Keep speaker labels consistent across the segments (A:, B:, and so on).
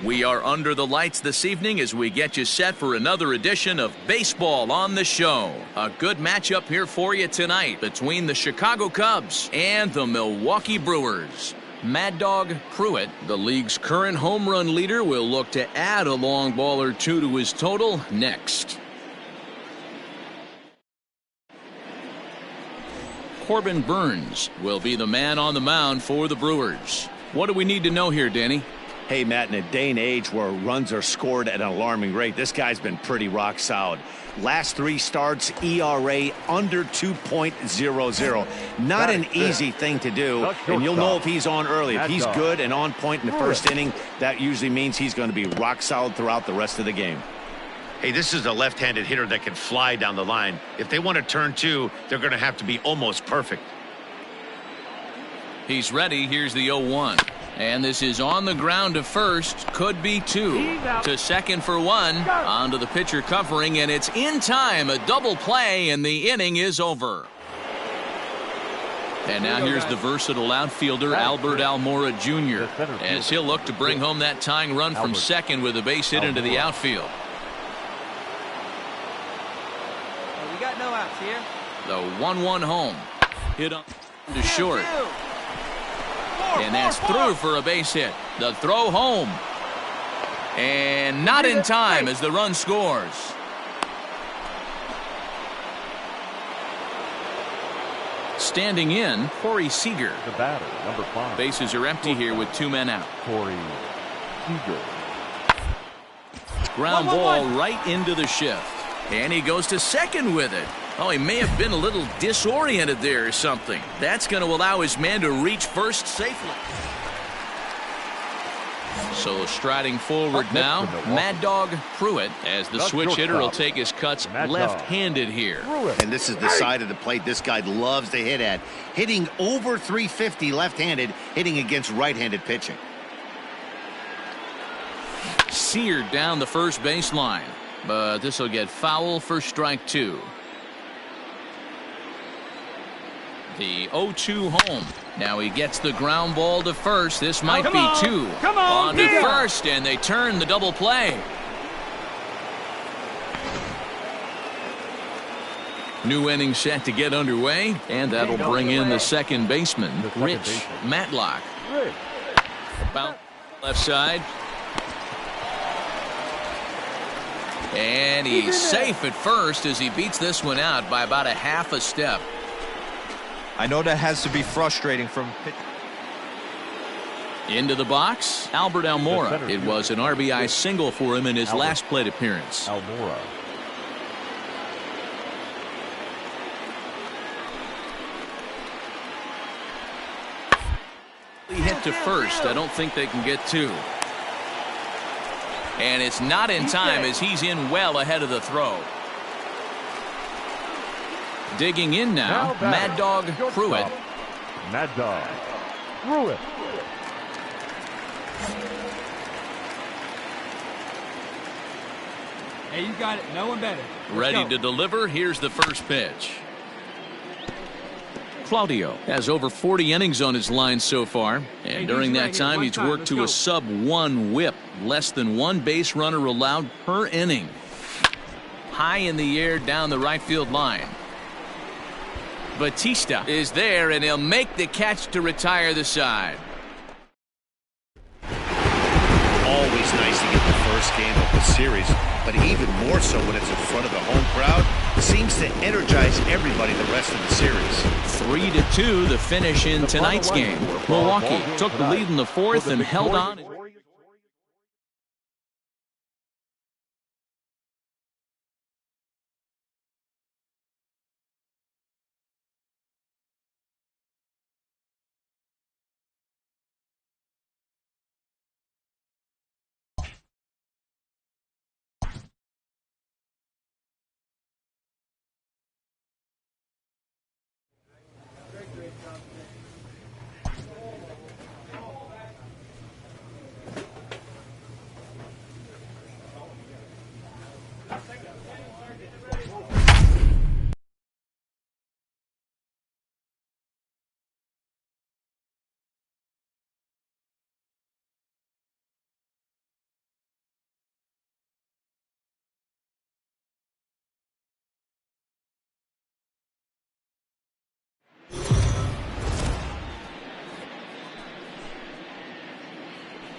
A: We are under the lights this evening as we get you set for another edition of Baseball on the Show. A good matchup here for you tonight between the Chicago Cubs and the Milwaukee Brewers. Mad Dog Pruitt, the league's current home run leader, will look to add a long ball or two to his total next. Corbin Burns will be the man on the mound for the Brewers. What do we need to know here, Danny?
B: Hey, Matt, in a day and age where runs are scored at an alarming rate, this guy's been pretty rock solid. Last 3 starts, ERA under 2.00. Not an easy thing to do, and you'll know if he's on early. If he's good and on point in the first inning, that usually means he's going to be rock solid throughout the rest of the game.
C: Hey, this is a left-handed hitter that can fly down the line. If they want to turn 2, they're going to have to be almost perfect.
A: He's ready. Here's the 0-1. And this is on the ground to first. Could be two. To second for one. Onto the pitcher covering, and it's in time. A double play, and the inning is over. And now here's the versatile outfielder, Albert Almora Jr., as he'll look to bring home that tying run from second with a base hit into the outfield.
D: We got no outs here.
A: The 1-1 home. Hit on to short. And that's through for a base hit. The throw home. And not in time as the run scores. Standing in, Corey Seager.
E: The batter, number 5.
A: Bases are empty here with 2 men out.
E: Corey Seager.
A: Ground ball right into the shift. And he goes to second with it. Oh, he may have been a little disoriented there or something. That's going to allow his man to reach first safely. So striding forward now, Mad Dog Pruitt, as the switch hitter will take his cuts left-handed here.
B: And this is the side of the plate this guy loves to hit at. Hitting over 350 left-handed, hitting against right-handed pitching.
A: Seared down the first baseline, but this will get foul for strike 2. The 0-2 home. Now he gets the ground ball to first. This might be 2. On to first, and they turn the double play. New inning set to get underway, and that'll bring in the second baseman, Rich Matlock. About left side. And he's safe at first as he beats this one out by about a half a step.
F: I know that has to be frustrating from pitch.
A: Into the box, Albert Almora. It was an RBI single for him in his last plate appearance.
E: Almora.
A: He hit to first. I don't think they can get 2. And it's not in time as he's in well ahead of the throw. Digging in now, Mad Dog Pruitt.
E: Mad Dog Pruitt.
D: Hey, you got it. No one better.
A: Ready to deliver. Here's the first pitch. Claudio has over 40 innings on his line so far, and during that time he's worked to a sub-1 whip, less than 1 base runner allowed per inning. High in the air down the right field line. Batista is there, and he'll make the catch to retire the side.
B: Always nice to get the first game of the series, but even more so when it's in front of the home crowd. Seems to energize everybody the rest of the series.
A: 3-2 the finish in tonight's game. Milwaukee took the lead in the 4th and held on.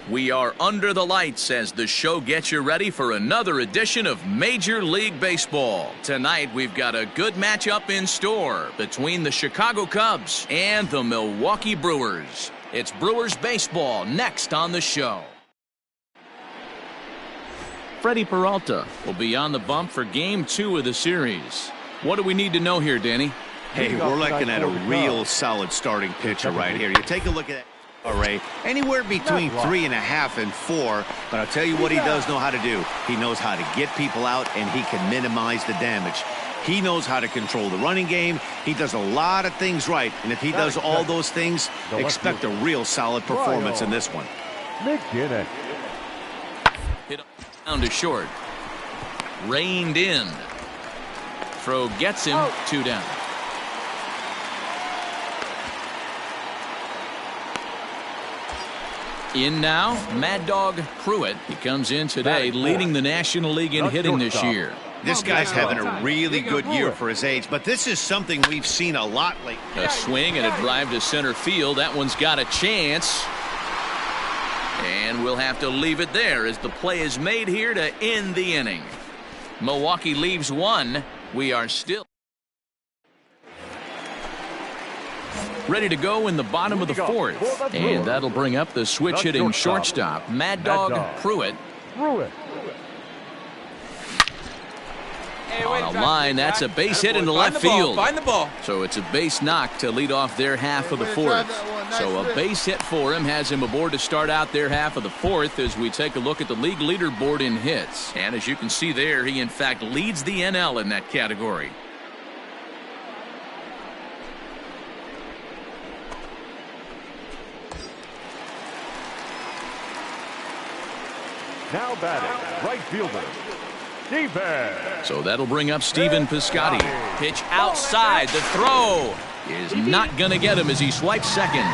A: We are under the lights as the show gets you ready for another edition of Major League Baseball. Tonight we've got a good matchup in store between the Chicago Cubs and the Milwaukee Brewers. It's Brewers baseball next on the show. Freddie Peralta will be on the bump for Game 2 of the series. What do we need to know here, Danny?
B: Hey, we're looking at a real solid starting pitcher right here. You take a look at that. Array, anywhere between 3.5 and 4, but I'll tell you what he does know how to do. He knows how to get people out, and he can minimize the damage. He knows how to control the running game. He does a lot of things right. And if he does all those things, expect a real solid performance in this one.
E: McGinnis.
A: Hit down to short. Reined in. Throw gets him. 2 down. In now, Mad Dog Pruitt. He comes in today leading the National League in hitting this year.
B: This guy's having a really good year for his age, but this is something we've seen a lot lately.
A: A swing and a drive to center field. That one's got a chance. And we'll have to leave it there as the play is made here to end the inning. Milwaukee leaves 1. We are still ready to go in the bottom of the 4th. And that'll bring up the switch hitting shortstop, Mad Dog Pruitt. On a line, that's a base hit into left field.
D: Find the ball.
A: So it's a base knock to lead off their half of the 4th. So a base hit for him has him aboard to start out their half of the 4th as we take a look at the league leaderboard in hits. And as you can see there, he in fact leads the NL in that category.
E: Now batting, right fielder, Steven.
A: So that'll bring up Steven Piscotty. Pitch outside. The throw is not going to get him as he swipes second.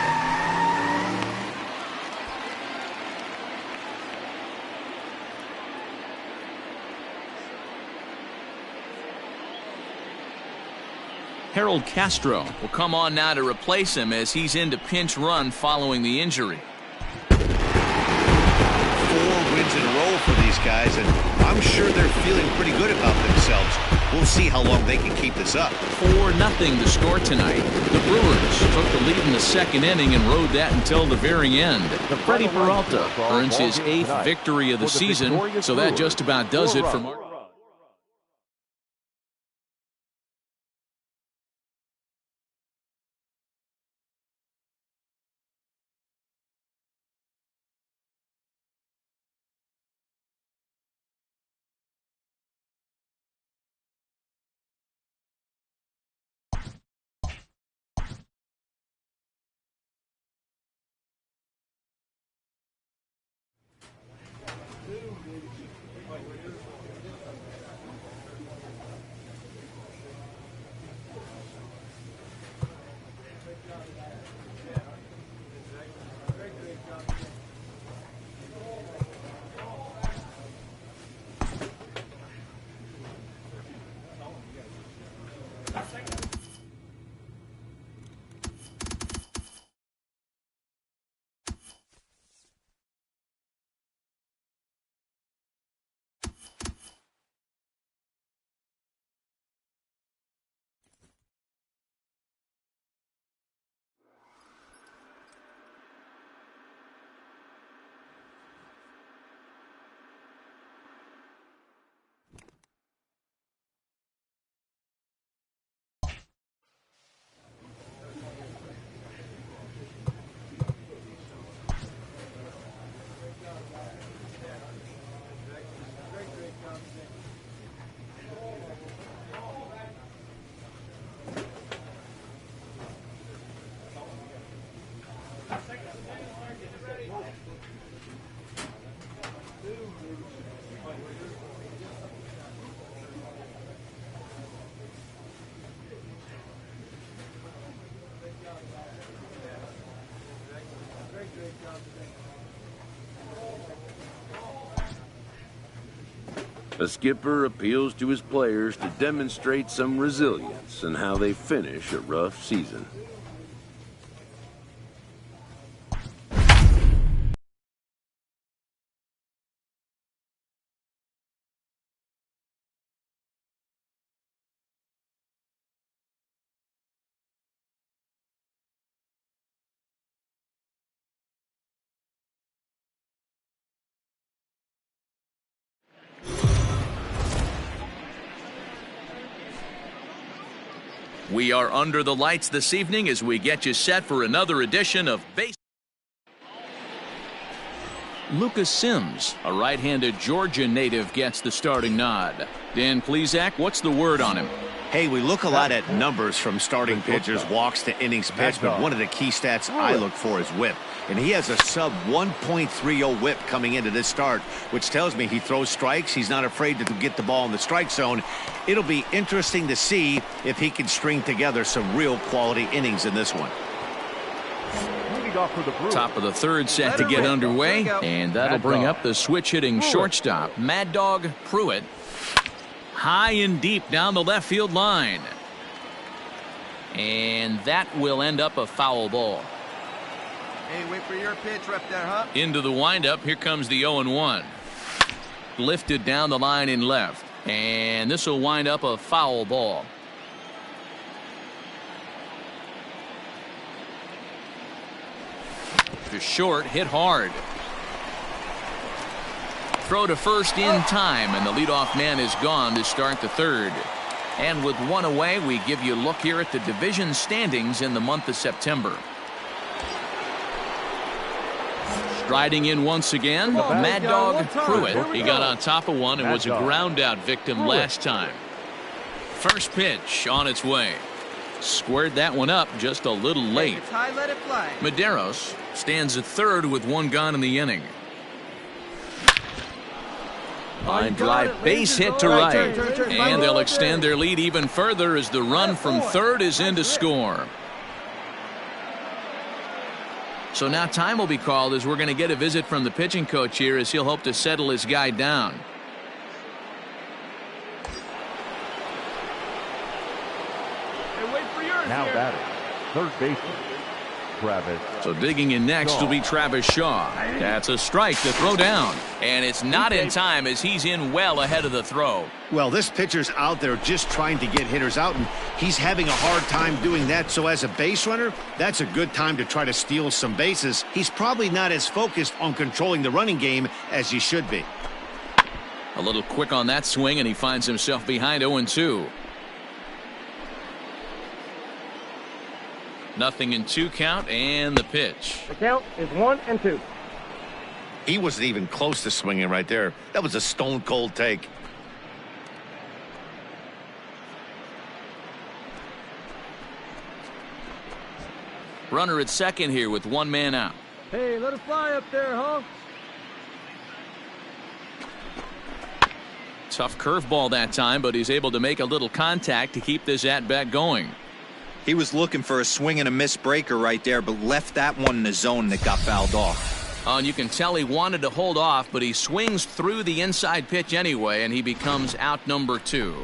A: Harold Castro will come on now to replace him as he's into pinch run following the injury.
B: 4 wins in a row for these guys, and I'm sure they're feeling pretty good about themselves. We'll see how long they can keep this up.
A: 4-0 the score tonight. The Brewers took the lead in the 2nd inning and rode that until the very end. Freddie Peralta earns his 8th victory of the season, so that just about does it for Mark.
G: A skipper appeals to his players to demonstrate some resilience in how they finish a rough season.
A: We are under the lights this evening as we get you set for another edition of Base. Lucas Sims, a right-handed Georgia native, gets the starting nod. Dan Plesac, what's the word on him?
B: Hey, we look a lot at numbers from starting pitchers, walks to innings pitched, but one of the key stats I look for is whip. And he has a sub 1.30 whip coming into this start, which tells me he throws strikes. He's not afraid to get the ball in the strike zone. It'll be interesting to see if he can string together some real quality innings in this one.
A: Top of the third set to get underway, and that'll bring up the switch-hitting shortstop, Mad Dog Pruitt. High and deep down the left field line. And that will end up a foul ball.
D: Hey, wait for your pitch right there, huh?
A: Into the windup, here comes the 0-1. Lifted down the line in left. And this will wind up a foul ball. To short, hit hard. Throw to first in time, and the leadoff man is gone to start the third. And with one away, we give you a look here at the division standings in the month of September. Striding in once again, Mad Dog Pruitt. He got on top of one and was a ground out victim last time. First pitch on its way. Squared that one up just a little late. Medeiros stands at third with one gone in the inning. Line drive, base hit to right. And they'll extend their lead even further as the run from third is in to score. So now time will be called as we're going to get a visit from the pitching coach here as he'll hope to settle his guy down.
E: Now batting, third baseman, Travis.
A: So digging in next will be Travis Shaw. That's a strike to throw down. And it's not in time as he's in well ahead of the throw.
B: Well, this pitcher's out there just trying to get hitters out, and he's having a hard time doing that. So as a base runner, that's a good time to try to steal some bases. He's probably not as focused on controlling the running game as he should be.
A: A little quick on that swing, and he finds himself behind 0-2. Nothing in 2 count, and the pitch.
E: The count is 1-2.
C: He wasn't even close to swinging right there. That was a stone cold take.
A: Runner at second here with one man out.
D: Hey, let it fly up there, huh?
A: Tough curveball that time, but he's able to make a little contact to keep this at-bat going.
F: He was looking for a swing and a miss breaker right there, but left that one in the zone that got fouled off.
A: And you can tell he wanted to hold off, but he swings through the inside pitch anyway, and he becomes out number 2.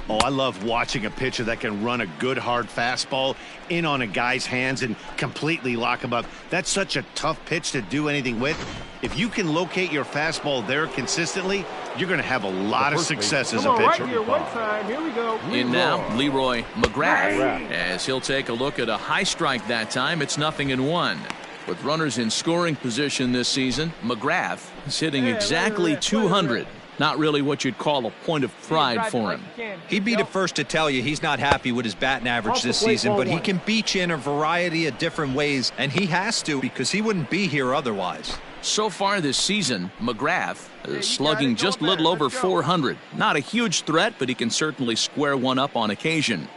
B: Oh, I love watching a pitcher that can run a good hard fastball in on a guy's hands and completely lock him up. That's such a tough pitch to do anything with. If you can locate your fastball there consistently, you're going to have a lot of success as a pitcher.
E: Right here, one time. Here we go.
A: In now, Leroy McGrath, as he'll take a look at a high strike that time. It's 0-1. With runners in scoring position this season, McGrath is hitting exactly 200. Not really what you'd call a point of pride for him.
F: He'd be the first to tell you he's not happy with his batting average this season, but he can beat you in a variety of different ways, and he has to because he wouldn't be here otherwise.
A: So far this season, McGrath is slugging just a little over 400. Not a huge threat, but he can certainly square one up on occasion.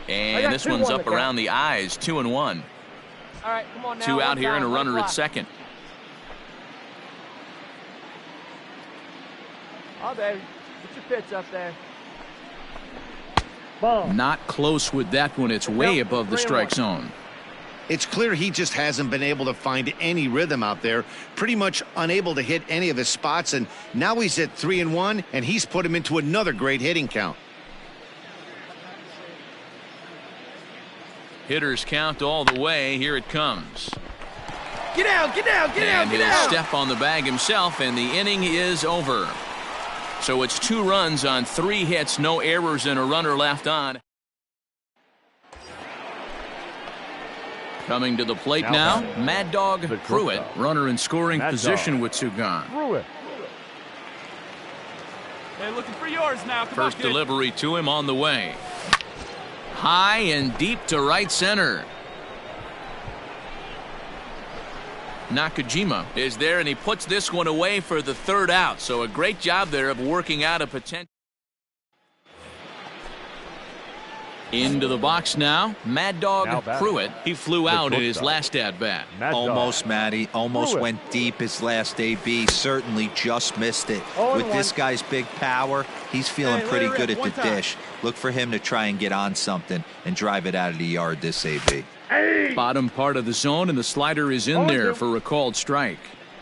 A: And this one's up around the eyes, 2-1.
D: All right, come on now.
A: 2 out here and a runner at second.
D: Oh, baby. Get your pitch up there.
A: Not close with that one. It's way above the strike zone.
B: It's clear he just hasn't been able to find any rhythm out there. Pretty much unable to hit any of his spots, and now he's at 3-1, and he's put him into another great hitting count.
A: Hitters count all the way. Here it comes.
D: Get out, get out, get out,
A: And
D: get
A: he'll
D: out.
A: step on the bag himself, and the inning is over. So it's 2 runs on 3 hits, no errors, and a runner left on. Coming to the plate now, Mad Dog Pruitt, runner in scoring position with 2 gone.
E: Pruitt.
D: Hey, looking for yours now. Come
A: First
D: on, kid.
A: delivery to him on the way. High and deep to right center. Nakajima is there, and he puts this one away for the 3rd out. So a great job there of working out a potential. Into the box now. Mad Dog Pruitt. He flew out in his last at-bat.
F: Almost, Matty. Almost went deep his last AB. Certainly just missed it. With this guy's big power, he's feeling pretty good at the dish. Look for him to try and get on something and drive it out of the yard this AB.
A: Bottom part of the zone, and the slider is in there for a called strike.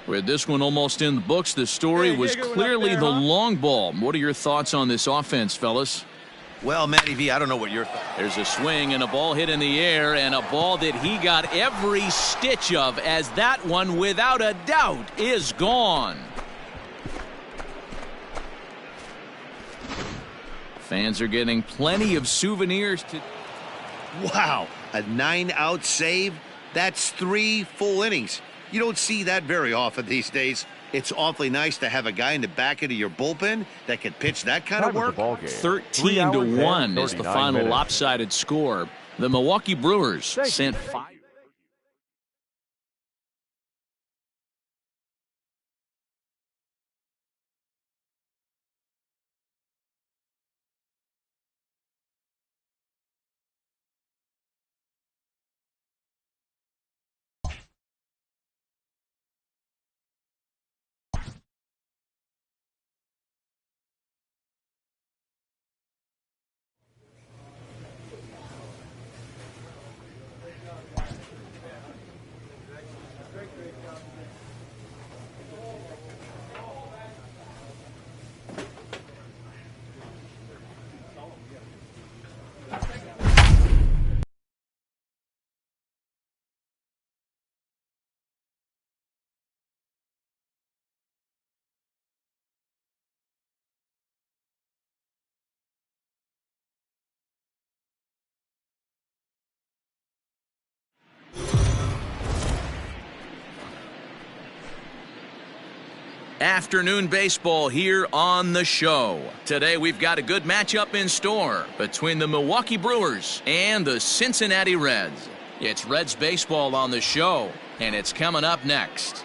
A: With this one almost in the books, the story was clearly the long ball. What are your thoughts on this offense, fellas?
C: Well, Matty V, I don't know what you're.
A: There's a swing and a ball hit in the air, and a ball that he got every stitch of, as that one, without a doubt, is gone. Fans are getting plenty of souvenirs to.
B: Wow, a 9-out save? That's 3 full innings. You don't see that very often these days. It's awfully nice to have a guy in the back end of your bullpen that can pitch that kind of work.
A: 13-1 is the final lopsided score. The Milwaukee Brewers sent 5. Afternoon baseball here on the show. Today we've got a good matchup in store between the Milwaukee Brewers and the Cincinnati Reds. It's Reds baseball on the show, and it's coming up next.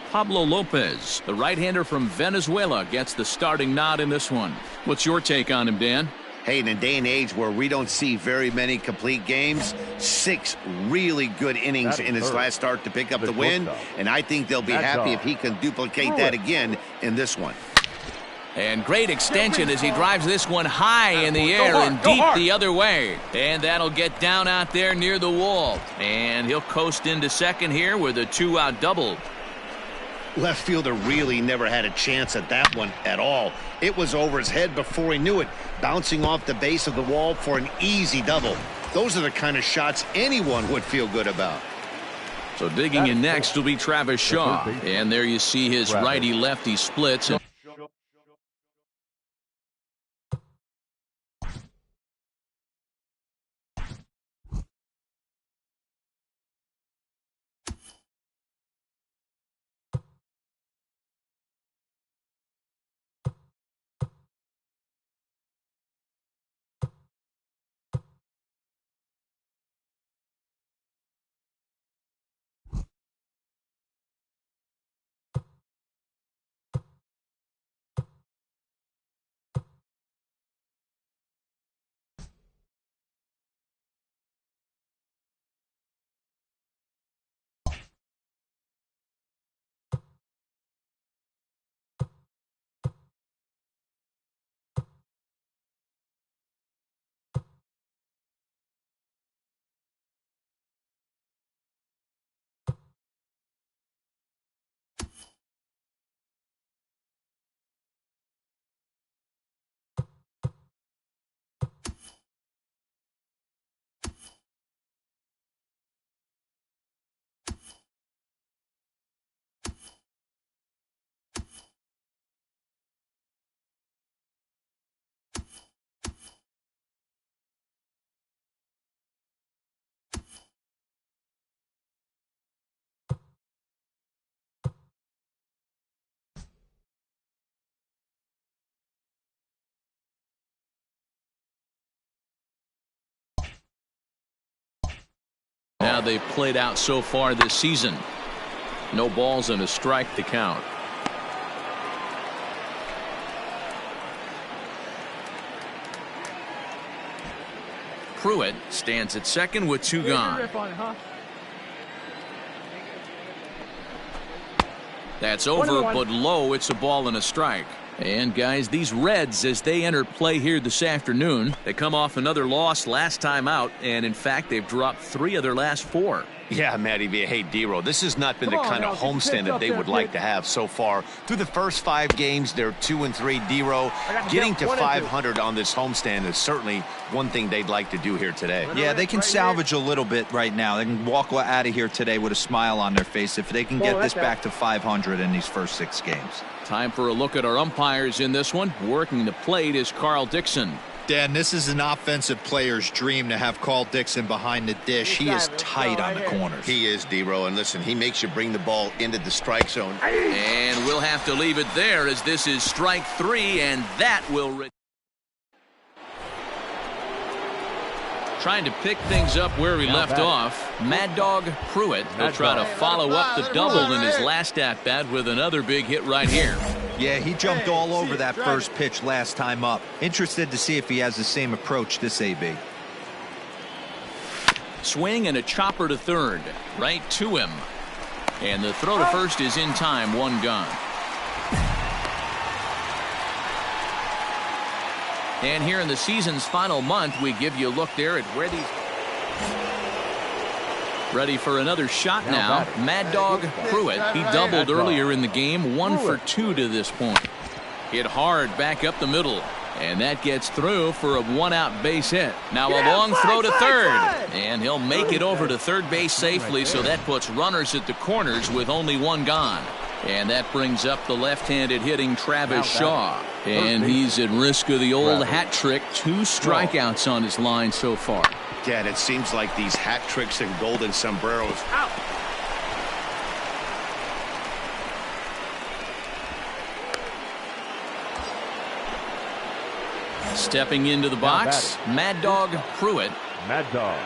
A: Pablo Lopez, the right-hander from Venezuela, gets the starting nod in this one. What's your take on him, Dan?
B: Hey, in a day and age where we don't see very many complete games, 6 really good innings in his last start to pick up the win, and I think they'll be happy if he can duplicate that again in this one.
A: And great extension as he drives this one high in the air and deep the other way. And that'll get down out there near the wall. And he'll coast into second here with a 2-out double.
B: Left fielder really never had a chance at that one at all. It was over his head before he knew it, bouncing off the base of the wall for an easy double. Those are the kind of shots anyone would feel good about.
A: So digging in next will be Travis Shaw. And there you see his righty-lefty splits. Now they've played out so far this season. No balls and a strike to count. Pruitt stands at second with 2 gone. That's over, but low. It's a ball and a strike. And guys, these Reds, as they enter play here this afternoon, they come off another loss last time out, and in fact they've dropped 3 of their last 4.
B: Yeah, Matty V. Hey, D-Row, this has not been the kind of homestand that they would like to have so far. Through the first 5 games, they're 2-3. D-Row, getting to 500 on this homestand is certainly one thing they'd like to do here today.
F: Yeah, they can salvage a little bit right now. They can walk out of here today with a smile on their face if they can get this back to 500 in these first 6 games.
A: Time for a look at our umpires in this one. Working the plate is Carl Dixon.
F: Dan, this is an offensive player's dream to have Carl Dixon behind the dish. He is tight on the corners.
C: He is, D-Row, and listen, he makes you bring the ball into the strike zone.
A: And we'll have to leave it there as this is strike 3, and that will... Trying to pick things up where we left off. Mad Dog Pruitt will try to follow up the double in his last at-bat with another big hit right here.
F: Yeah, he jumped all over that first pitch last time up. Interested to see if he has the same approach this AB.
A: Swing and a chopper to third. Right to him. And the throw to first is in time. 1 gone. And here in the season's final month, we give you a look there at where these... Ready for another shot now. Mad Dog Pruitt. He doubled earlier in the game. 1 for 2 to this point. Hit hard back up the middle. And that gets through for a 1-out base hit. Now a long throw to third. And he'll make it over to third base safely, so that puts runners at the corners with only 1 gone. And that brings up the left-handed hitting Travis Shaw. And he's at risk of the old hat trick. 2 strikeouts on his line so far.
B: Dad, it seems like these hat tricks and golden sombreros.
A: Stepping into the box, Mad Dog Pruitt.
E: Mad Dog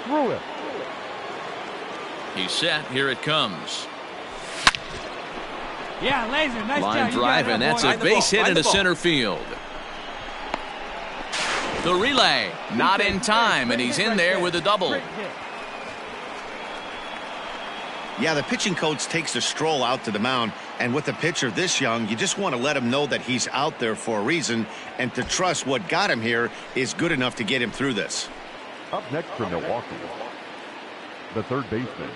E: Pruitt.
A: He's set. Here it comes.
D: Yeah, laser. Nice
A: Line
D: job.
A: drive, and that's a base hit into center field. The relay, not in time, and he's in there with a double.
B: Yeah, the pitching coach takes a stroll out to the mound, and with a pitcher this young, you just want to let him know that he's out there for a reason, and to trust what got him here is good enough to get him through this.
E: Up next from Milwaukee, the third baseman.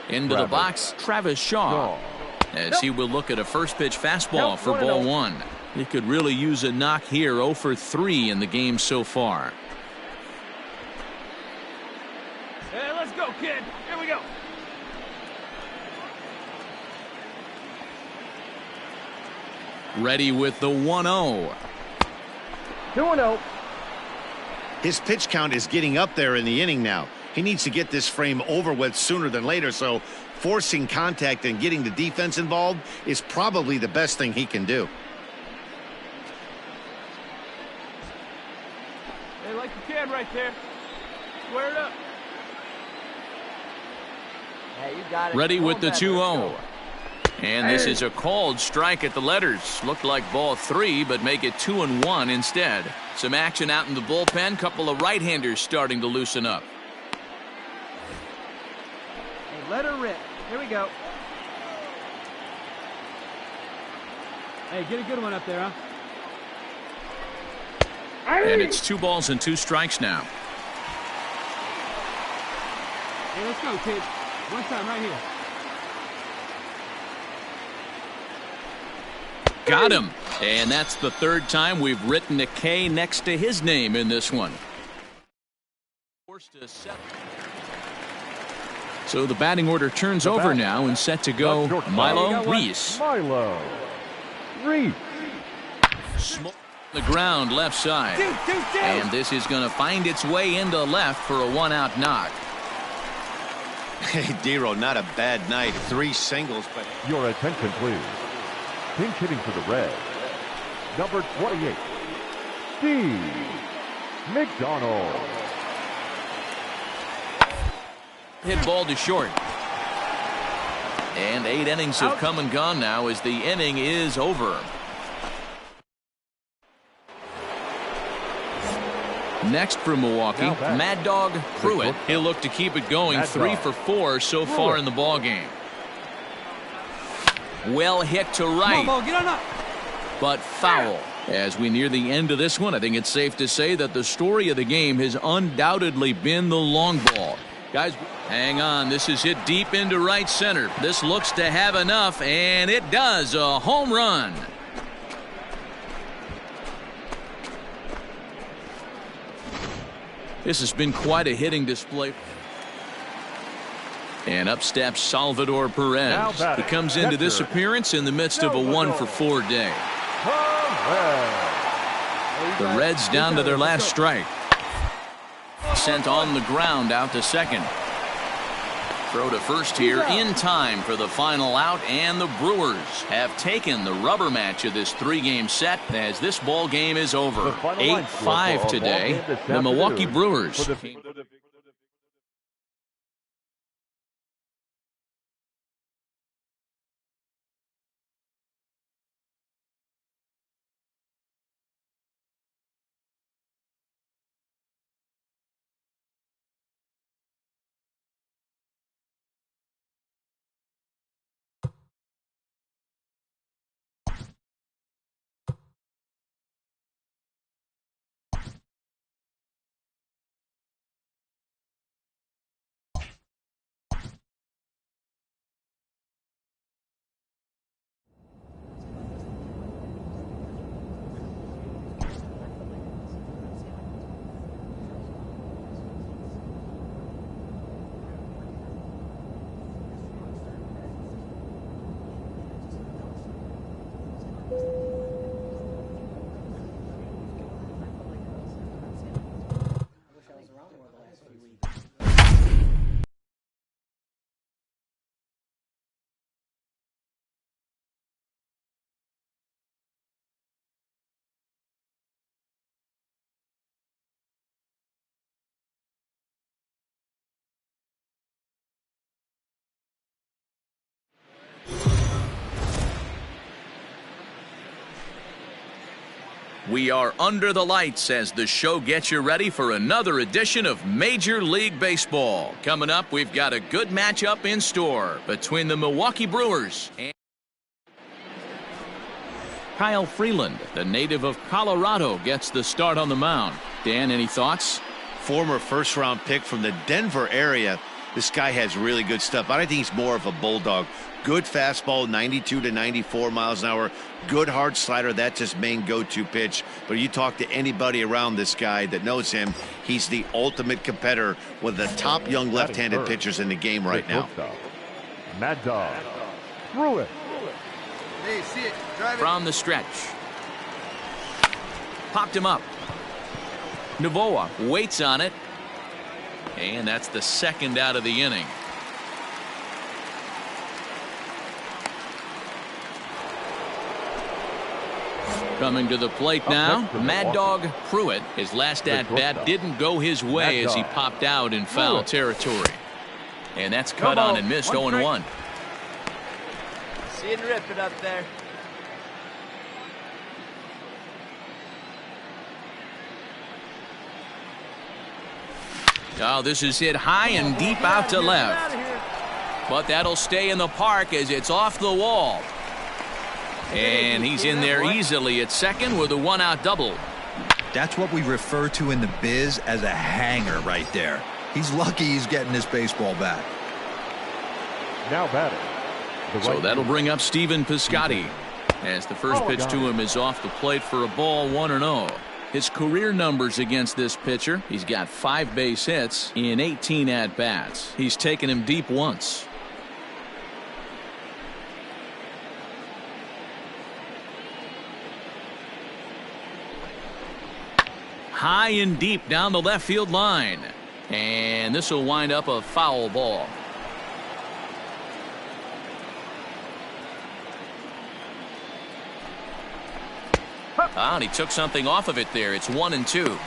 A: Into the box, Travis Shaw, as he will look at a first pitch fastball for ball 1. He could really use a knock here. 0 for 3 in the game so far.
D: Hey, let's go, kid. Here we go.
A: Ready with the 1-0.
D: 2-0.
B: His pitch count is getting up there in the inning now. He needs to get this frame over with sooner than later, so forcing contact and getting the defense involved is probably the best thing he can do.
D: Hey, like you can right there. Square it up. Hey, you got it.
A: Ready with the 2-0. And this is a called strike at the letters. Looked like ball 3, but make it 2-1 instead. Some action out in the bullpen. Couple of right-handers starting to loosen up.
D: Hey, let her rip. Here we go. Hey, get a good one up there, huh?
A: And it's 2 balls and 2 strikes now.
D: Hey, let's go, kid. One time right here.
A: Got him. And that's the 3rd time we've written a K next to his name in this one. So the batting order turns over now and set to go Milo Reese.
E: Milo Reese.
A: The ground left side. And this is going to find its way into left for a 1-out knock.
B: Hey, D-Row, not a bad night. 3 singles, but...
E: Your attention, please. Pinch hitting for the Reds, number 28, Steve McDonald.
A: Hit ball to short. And 8 innings have come and gone now as the inning is over. Next for Milwaukee, Mad Dog Pruitt. He'll look to keep it going, 3 for 4 so far in the ball game. Well hit to right, but foul. As we near the end of this one, I think it's safe to say that the story of the game has undoubtedly been the long ball. Guys, hang on. This is hit deep into right center. This looks to have enough, and it does. A home run. This has been quite a hitting display. And up steps Salvador Perez. He comes into this appearance in the midst of a 1 for 4 day. The Reds down to their last strike. Sent on the ground out to second. Throw to first here in time for the final out, and the Brewers have taken the rubber match of this 3-game set as this ball game is over. 8-5 today. The Milwaukee Brewers. We are under the lights as the show gets you ready for another edition of Major League Baseball. Coming up, we've got a good matchup in store between the Milwaukee Brewers and Kyle Freeland, the native of Colorado, gets the start on the mound. Dan, any thoughts?
B: Former first-round pick from the Denver area. This guy has really good stuff. I think he's more of a bulldog. Good fastball, 92 to 94 miles an hour. Good hard slider. That's his main go-to pitch. But you talk to anybody around this guy that knows him, he's the ultimate competitor, one of the top young left-handed pitchers in the game right now.
E: Mad Dog Pruitt.
H: Hey, see it. Drive it.
A: From the stretch. Popped him up. Novoa waits on it. And that's the second out of the inning. Coming to the plate now, Mad Dog Pruitt. His last at-bat didn't go his way as he popped out in foul territory. And that's cut on and missed 0-1.
H: See it rip it up there.
A: Oh, this is hit high and deep out to left. But that'll stay in the park as it's off the wall. And he's in there easily at second with a 1-out double.
F: That's what we refer to in the biz as a hanger right there. He's lucky he's getting this baseball back.
E: Now batting.
A: So that'll bring up Stephen Piscotty as the first pitch to him is off the plate for a ball, 1-0. His career numbers against this pitcher, he's got 5 base hits in 18 at-bats. He's taken him deep once. High and deep down the left field line. And this will wind up a foul ball. And he took something off of it there. It's 1-2.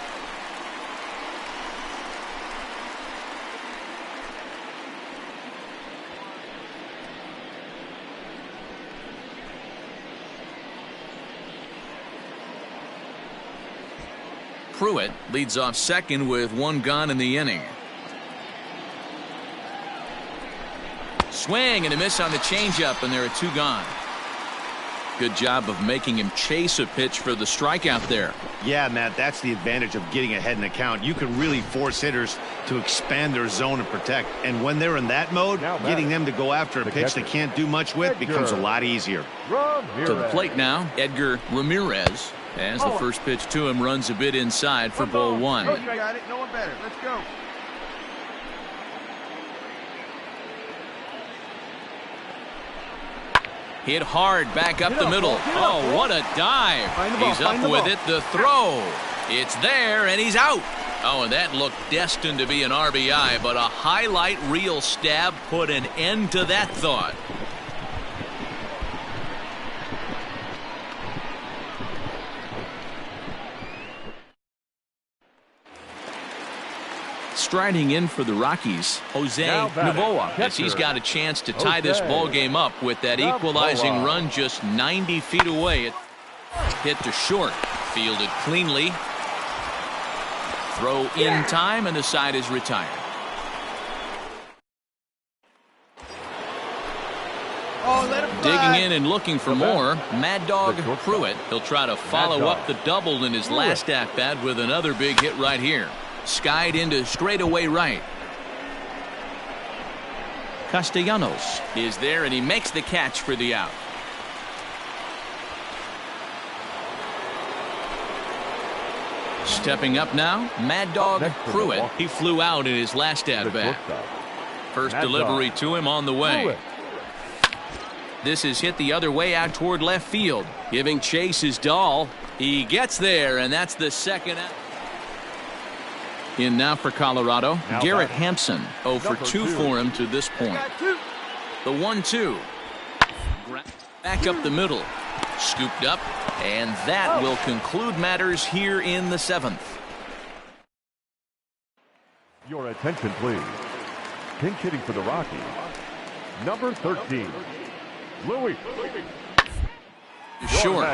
A: Pruitt leads off second with one gone in the inning. Swing and a miss on the changeup, and there are two gone. Good job of making him chase a pitch for the strikeout there.
B: Yeah, Matt, that's the advantage of getting ahead in the count. You can really force hitters to expand their zone and protect. And when they're in that mode, getting them to go after a pitch they can't do much with becomes a lot easier.
A: To the plate now, Edgar Ramirez, as the first pitch to him runs a bit inside for ball one.
D: Oh, you got it. No one better. Let's go.
A: Hit hard back up the middle. Oh, what a dive. He's up with it. The throw. It's there, and he's out. Oh, and that looked destined to be an RBI, but a highlight reel stab put an end to that thought. Striding in for the Rockies, Jose Novoa, as he's got a chance to tie this ball game up with that equalizing run just 90 feet away. Hit to short, fielded cleanly. Throw in time, and the side is retired. Digging in and looking for more, Mad Dog Pruitt. He'll try to follow up the double in his last at-bat with another big hit right here. Skied into straightaway right. Castellanos is there, and he makes the catch for the out. Stepping up now, Mad Dog Pruitt. He flew out in his last at-bat. First delivery to him on the way. This is hit the other way out toward left field. Giving chase is Dahl. He gets there, and that's the second out. In now for Colorado, Garrett Hampson. 0 for 2 for him to this point. The 1-2. Back up the middle. Scooped up, and that will conclude matters here in the 7th.
E: Your attention, please. Pinch hitting for the Rockies, number 13, Louis.
A: Short.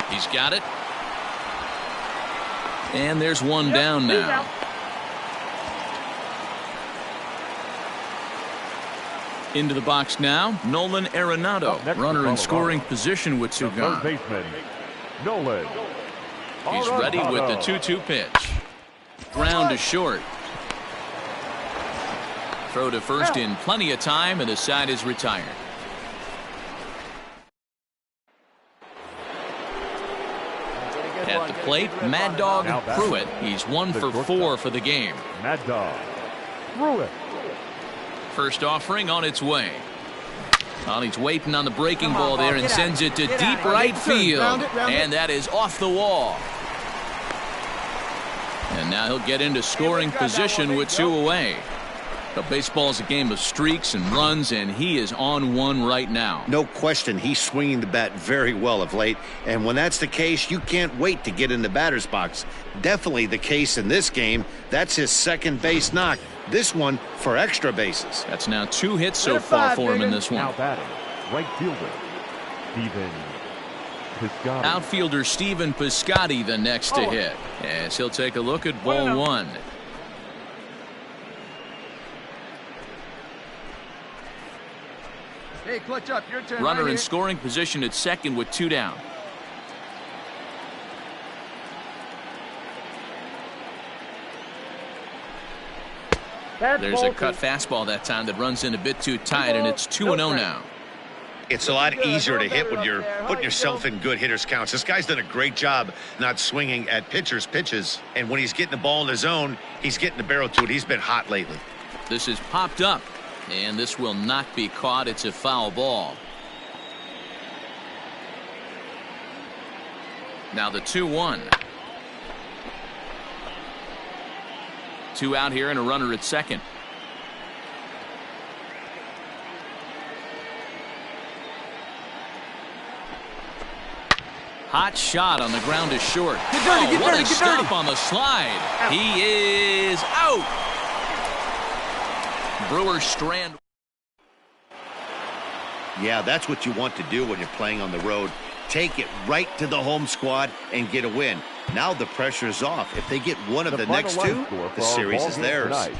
A: He's got it. And there's one down now. Into the box now, Nolan Arenado. Runner in scoring position with two gone.
E: Nolan.
A: He's ready with the 2-2 pitch. Ground to short. Throw to first in plenty of time, and the side is retired. At the plate, Mad Dog Pruitt. He's 1 for 4 for the game.
E: Mad Dog Pruitt.
A: First offering on its way. Well, he's waiting on the breaking ball there and sends it to deep right field. And that is off the wall. And now he'll get into scoring position with 2 away. But baseball is a game of streaks and runs, and he is on one right now.
B: No question, he's swinging the bat very well of late. And when that's the case, you can't wait to get in the batter's box. Definitely the case in this game. That's his second base knock. This one for extra bases.
A: That's now 2 hits so far for him in this one.
E: Now batting, right fielder, Steven Piscotty.
A: Outfielder Steven Piscotty the next to hit, as he'll take a look at ball 1.
D: Hey, clutch up. Your turn.
A: Runner
D: right
A: in
D: here.
A: scoring position at second with 2 down. There's a cut fastball that time that runs in a bit too tight, and it's 2-0 now.
C: It's a lot easier to hit when you're putting yourself in good hitters counts. This guy's done a great job not swinging at pitchers' pitches. And when he's getting the ball in the zone, he's getting the barrel to it. He's been hot lately.
A: This is popped up, and this will not be caught. It's a foul ball. Now the 2-1. 2 out here and a runner at second. Hot shot on the ground is short. What a stop on the slide. He is out. Brewers strand.
B: Yeah, that's what you want to do when you're playing on the road. Take it right to the home squad and get a win.
C: Now the pressure's off. If they get one of the
E: final
C: next
E: line
C: two,
E: score for
C: the
E: our
C: series
E: ball
C: is
E: game
C: theirs.
E: tonight.